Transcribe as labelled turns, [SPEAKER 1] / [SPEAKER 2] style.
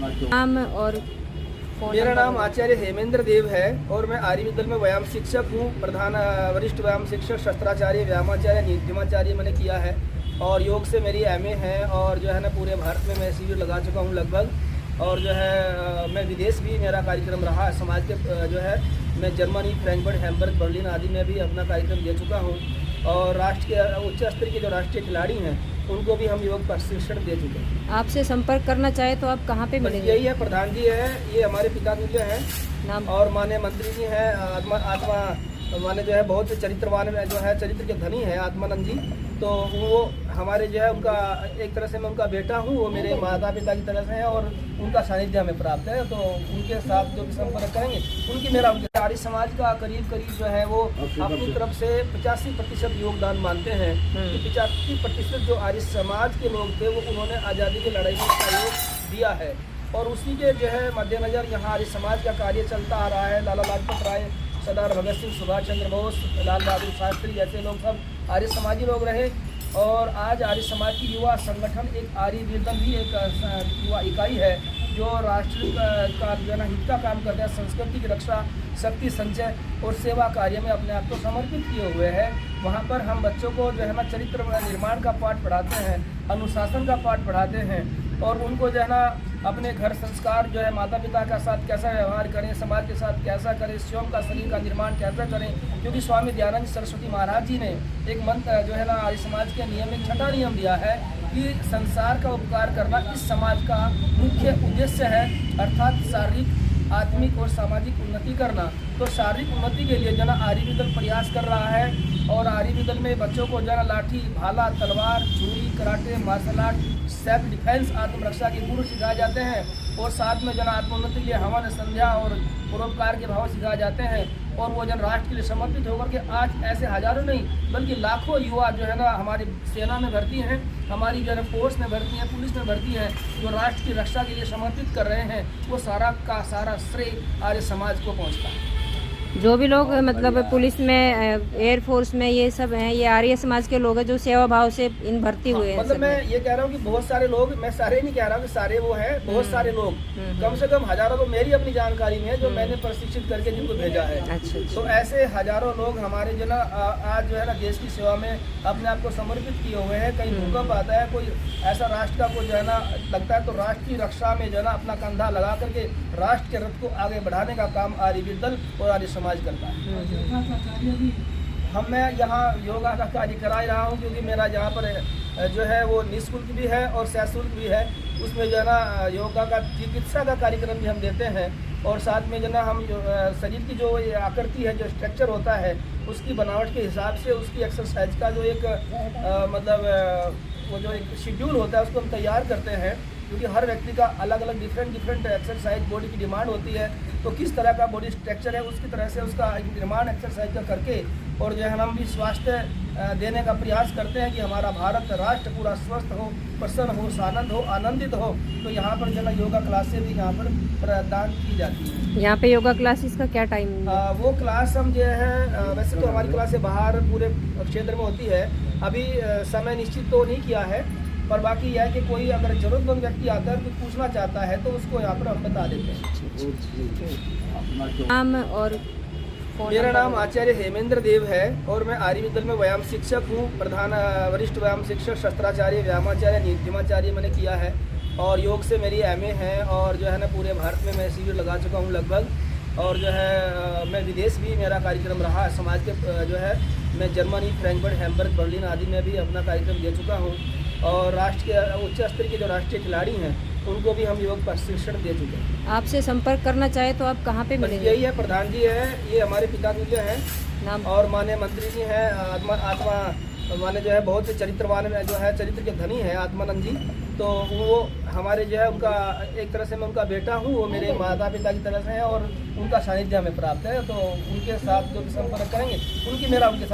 [SPEAKER 1] नाम और
[SPEAKER 2] मेरा नाम आचार्य हेमेंद्र देव है और मैं आर्य विद्यालय में व्यायाम शिक्षक हूँ। प्रधान वरिष्ठ व्यायाम शिक्षक शस्त्राचार्य व्यायामाचार्य नित्यमाचार्य मैंने किया है और योग से मेरी एमए है और जो है ना पूरे भारत में मैं शिविर लगा चुका हूँ लगभग। और जो है मैं विदेश भी मेरा कार्यक्रम रहा है। समाज के जो है मैं जर्मनी, फ्रैंकफर्ट, हैम्बर्ग, बर्लिन आदि में भी अपना कार्यक्रम दे चुका हूँ। और राष्ट्र के उच्च स्तर के जो राष्ट्रीय खिलाड़ी हैं उनको भी हम योग प्रशिक्षण दे चुके हैं।
[SPEAKER 1] आपसे संपर्क करना चाहे तो आप कहाँ पे मिलेंगे?
[SPEAKER 2] यही है, प्रधान जी है, ये हमारे पिता तुल्य हैं
[SPEAKER 1] नाम
[SPEAKER 2] और माने मंत्री जी हैं, आत्मा माने जो है बहुत चरित्रवान जो है, चरित्र के धनी है आत्मानंद जी। तो वो हमारे जो है उनका एक तरह से मैं उनका बेटा हूँ, वो मेरे माता पिता की तरह से हैं और उनका सानिध्य हमें प्राप्त है। तो उनके साथ जो भी संपर्क करेंगे उनकी मेरा उनके आर्य समाज का करीब जो है वो अपनी तरफ से 85% योगदान मानते हैं कि 85% जो आर्य समाज के लोग थे वो उन्होंने आज़ादी की लड़ाई में सहयोग दिया है। और उसी के जो है मद्देनज़र यहाँ आर्य समाज का कार्य चलता आ रहा है। लाला लाजपत राय, सरदार भगत सिंह, सुभाष चंद्र बोस, लाल बहादुर शास्त्री जैसे लोग सब आर्य समाजी लोग रहे। और आज आर्य समाज की युवा संगठन एक आर्य विद्यालय भी एक युवा इकाई है जो राष्ट्र का जनहित का काम करता है, संस्कृति की रक्षा, शक्ति संचय और सेवा कार्य में अपने आप को समर्पित किए हुए हैं। वहाँ पर हम बच्चों को जो है ना चरित्र निर्माण का पाठ पढ़ाते हैं, अनुशासन का पाठ पढ़ाते हैं और उनको जो है ना अपने घर संस्कार जो है माता पिता का साथ कैसा व्यवहार करें, समाज के साथ कैसा करें, स्वयं का शरीर का निर्माण कैसा करें। क्योंकि स्वामी दयानंद सरस्वती महाराज जी ने एक मंत्र जो है ना आर्य समाज के नियम एक छठा नियम दिया है कि संसार का उपकार करना इस समाज का मुख्य उद्देश्य है, अर्थात शारीरिक, आत्मिक और सामाजिक उन्नति करना। तो शारीरिक उन्नति के लिए जना आर्य विद्यालय प्रयास कर रहा है और आर्य विद्यालय में बच्चों को जना लाठी, भाला, तलवार, छुरी, karate, martial art, self defence, आत्मरक्षा के गुण सिखाए जाते हैं और साथ में जना आत्मोन्नति के लिए हवन, संध्या और परोपकार के भाव सिखाए जाते हैं। और वो जन राष्ट्र के लिए समर्पित होकर के आज ऐसे हजारों नहीं बल्कि लाखों युवा जो है ना हमारी सेना में भर्ती हैं, हमारी जो है फोर्स में भर्ती हैं, पुलिस में भर्ती हैं, जो राष्ट्र की रक्षा के लिए समर्पित कर रहे हैं। वो सारा का सारा श्रेय आर्य समाज को पहुँचता है।
[SPEAKER 1] जो भी लोग मतलब पुलिस में, एयरफोर्स में ये सब हैं, ये आर्य समाज के लोग हैं जो सेवा भाव से इन भर्ती हुए हैं।
[SPEAKER 2] मतलब मैं ये कह रहा हूँ कि बहुत सारे लोग, मैं सारे नहीं कह रहा हूँ कि सारे वो हैं, बहुत सारे लोग, कम से कम हजारों तो मेरी अपनी जानकारी में है जो मैंने प्रशिक्षित करके जिनको भेजा है।
[SPEAKER 1] अच्छा।
[SPEAKER 2] तो ऐसे हजारों लोग हमारे जो ना आज जो है ना देश की सेवा में अपने आप को समर्पित किए हुए हैं। कहीं भूकंप आता है, कोई ऐसा राष्ट्र का कोई जो है ना लगता है तो राष्ट्र की रक्षा में जो है ना अपना कंधा लगा करके राष्ट्र के रथ को आगे बढ़ाने का काम आर्य विद्यालय और आर्य समाज करता है। मैं यहाँ योगा का कार्य करा रहा हूँ क्योंकि मेरा यहाँ पर जो है वो निःशुल्क भी है और सशुल्क भी है। उसमें जो है ना योगा का चिकित्सा का कार्यक्रम भी हम देते हैं और साथ में जो ना हम शरीर की जो आकृति है, जो स्ट्रक्चर होता है, उसकी बनावट के हिसाब से उसकी एक्सरसाइज का जो एक मतलब वो जो एक शेड्यूल होता है उसको हम तैयार करते हैं। क्योंकि हर व्यक्ति का अलग अलग डिफरेंट एक्सरसाइज बॉडी की डिमांड होती है। तो किस तरह का बॉडी स्ट्रक्चर है उसकी तरह से उसका निर्माण एक्सरसाइज का करके और जो है हम भी स्वास्थ्य देने का प्रयास करते हैं कि हमारा भारत राष्ट्र पूरा स्वस्थ हो, प्रसन्न हो, सानंद हो, आनंदित हो। तो यहाँ पर जो है योगा क्लासेस भी यहाँ पर प्रदान की जाती है।
[SPEAKER 1] यहाँ पे योगा क्लासेस का क्या टाइम?
[SPEAKER 2] वो क्लास हम जो है वैसे तो हमारी क्लासें बाहर पूरे क्षेत्र में होती है। अभी समय निश्चित तो नहीं किया है, पर बाकी यह है कि कोई अगर जरूरतमंद व्यक्ति आता है कुछ पूछना चाहता है तो उसको यहाँ पर हम बता देते हैं।
[SPEAKER 1] नाम और
[SPEAKER 2] मेरा नाम आचार्य हेमेंद्र देव है और मैं आर्य विद्यालय में व्यायाम शिक्षक हूँ। प्रधान वरिष्ठ व्यायाम शिक्षक शस्त्राचार्य व्यायामाचार्य नित्यमाचार्य मैंने किया है और योग से मेरी एमए है और जो है ना पूरे भारत में मैं शिविर लगा चुका हूँ लगभग। और जो है मैं विदेश भी मेरा कार्यक्रम रहा है। समाज के जो है मैं जर्मनी, फ्रैंकफर्ट, हैम्बर्ग, बर्लिन आदि में भी अपना कार्यक्रम दे चुका हूँ। और राष्ट्र के उच्च स्तर के जो राष्ट्रीय खिलाड़ी हैं उनको भी हम योग प्रशिक्षण दे चुके हैं।
[SPEAKER 1] आपसे संपर्क करना चाहे तो आप कहाँ पे मिलेंगे?
[SPEAKER 2] यही है, प्रधान जी है, ये हमारे पिता तुल्य हैं
[SPEAKER 1] नाम
[SPEAKER 2] और माने मंत्री जी हैं, आत्मा माने जो है बहुत चरित्रवान जो है, चरित्र के धनी है आत्मानंद जी। तो वो हमारे जो है उनका एक तरह से मैं उनका बेटा हूँ, वो मेरे माता पिता की तरह से हैं और उनका सानिध्य हमें प्राप्त है। तो उनके साथ जो भी संपर्क करेंगे उनकी मेरा उनके साथ